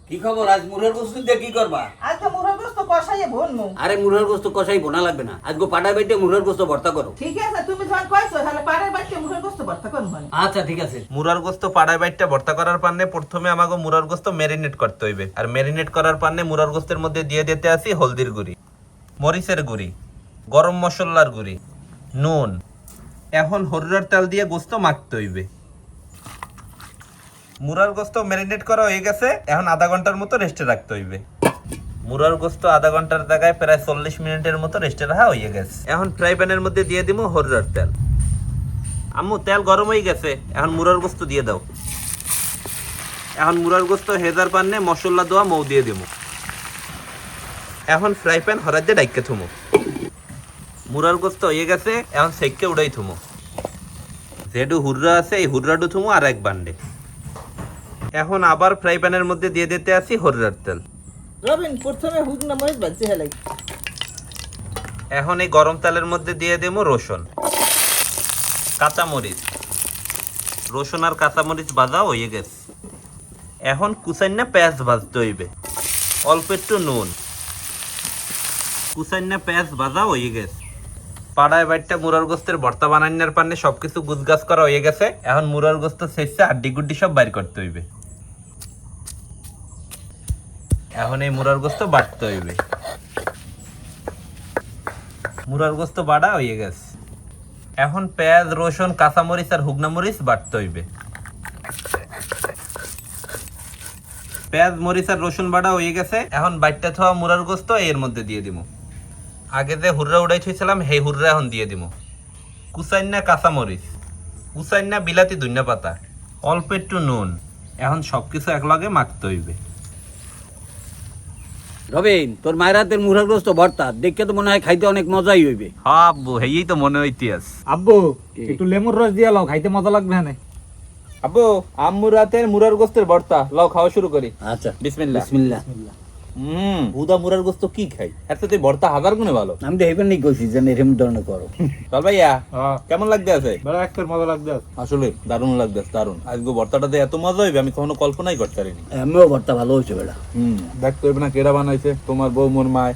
কি খবর? আজ মুরগের গোস্ত দিয়ে কি করবা? আজ তো মুরগের গোস্ত কষাইয়ে ভরনু। আরে মুরগের গোস্ত কষাই বোনা লাগবে না, আজকে পাটা বাইটে মুরগের গোস্ত ভর্তা করো। ঠিক আছে, তুমি যখন কইছো তাহলে পাড়ের বাড়িতে মুরগের গোস্ত ভর্তা করব। আচ্ছা ঠিক আছে। মুরার গোস্ত পাড়ায় বাইটটা ভর্তা করার পান্নে প্রথমে আমাকে মুরার গোস্ত ম্যারিনেট করতে হইবে। আর ম্যারিনেট করার পান্নে মুরার গোস্তের মধ্যে দিয়ে দিতে আসি হলদির গুঁড়ি, মরিচের গুঁড়ি, গরম মশলার গুঁড়ি, নুন। এখন হরিয়ার তেল দিয়ে গোস্ত মাখতে হইবে। মুরার গোস্ত ম্যারিনেট করা হয়ে গেছে, এখন আধা ঘন্টার মতো রেস্টে রাখতে হইবে। মুরার গোস্ত আধা ঘন্টার জায়গায় প্রায় 40 মিনিটের মতো রেস্টে রাখা হয়ে গেছে। এখন ফ্রাই প্যানের মধ্যে দিয়ে দিব হরিয়ার তেল। আম্মু তেল গরম হয়ে গেছে, এখন মুরার গোস্ত দিয়ে দাও। এখন মুরার গোস্ত হেজার পান্নে মশলা দেওয়া মৌ দিয়ে দিব। এখন ফ্রাই প্যান হরাই দিয়ে ডাইকে থুমো। মুরার গোস্ত হয়ে গেছে, এখন সেককে উড়াই থুমো। যেটু হুররা আছে এই হুররাটু থুমো আর এক বান্ডে। এখন আবার ফ্রাই প্যানের মধ্যে দিয়ে দিতে আসি হরিয়ার তেল। রবিন প্রথমে হুগনা মরিচ ভাজতে হেলাই। এখন এই গরম তেলের মধ্যে দিয়ে দেবো রসুন, কাঁচামরিচ। রসুন আর কাঁচামরিচ ভাজা হয়ে গেছে। এখন কুচাইনা পেঁয়াজ ভাজতে হইবে। অল্প একটু নুন, কুচাইনা পেঁয়াজ ভাজা হয়ে গেছে। পাড়ায় বাইটটা মুরার গোস্তের ভর্তা বানানোর পান্নে সবকিছু গুছগাছ করা হয়ে গেছে। এখন মুরার গোস্ত শেষে হাড্ডি গুড্ডি সব বাইর করতে হইবে। এখন এই মুরার গোস্ত বাটতে হইবে। মুরার গোস্ত বাড়া হয়ে গেছে। এখন পেঁয়াজ, রসুন, কাঁচামরিচ আর হুগনা মরিচ বাটতে হইবে। পেঁয়াজ, মরিচ আর রসুন বাটা হয়ে গেছে। এখন বাইটটা থওয়া মুরার গোস্ত এর মধ্যে দিয়ে দিব। আগে যে হুররা উড়াই থইছিলাম সেই হুররা এখন দিয়ে দিব। কুচাইনা কাঁচামরিচ, কুচাইনা বিলাতি ধনিয়া পাতা, অল্প একটু নুন। এখন সবকিছু একলগে মাখতে হইবে। রবিন, তোর মায়ের হাতের মুরগের গোস্ত ভর্তা দেখে তো মনে হয় খাইতে অনেক মজাই হইবে। হ্যাঁ আব্বু, হেই তো মনে হইতেছে। আব্বু একটু লেমুর রস দিয়ে লাও, খাইতে মজা লাগবে না। আব্বু, আম্মুর রাতের মুরার গোস্তের ভর্তা, লও খাওয়া শুরু করি। আচ্ছা বিসমিল্লাহ। বিসমিল্লাহ। বুদা মুরার গোস্ত কি খাই, এর সাথে ভর্তা হাজার গুণে ভালো। আমি তো হেবেন কইছি যে এরকম ধরনের করো। চল ভাইয়া, হ্যাঁ কেমন লাগতে আছে? বড় একটার মজা লাগবে। আসলে দারুণ লাগতেছে, দারুণ। আজকে ভর্তাটাতে এত মজা হইবে আমি কখনো কল্পনাই করতে পারিনি। আমিও ভর্তা ভালো হয়েছে বেটা। দেখতে হবে না কেডা বানাইছে, তোমার বউ মোর মায়।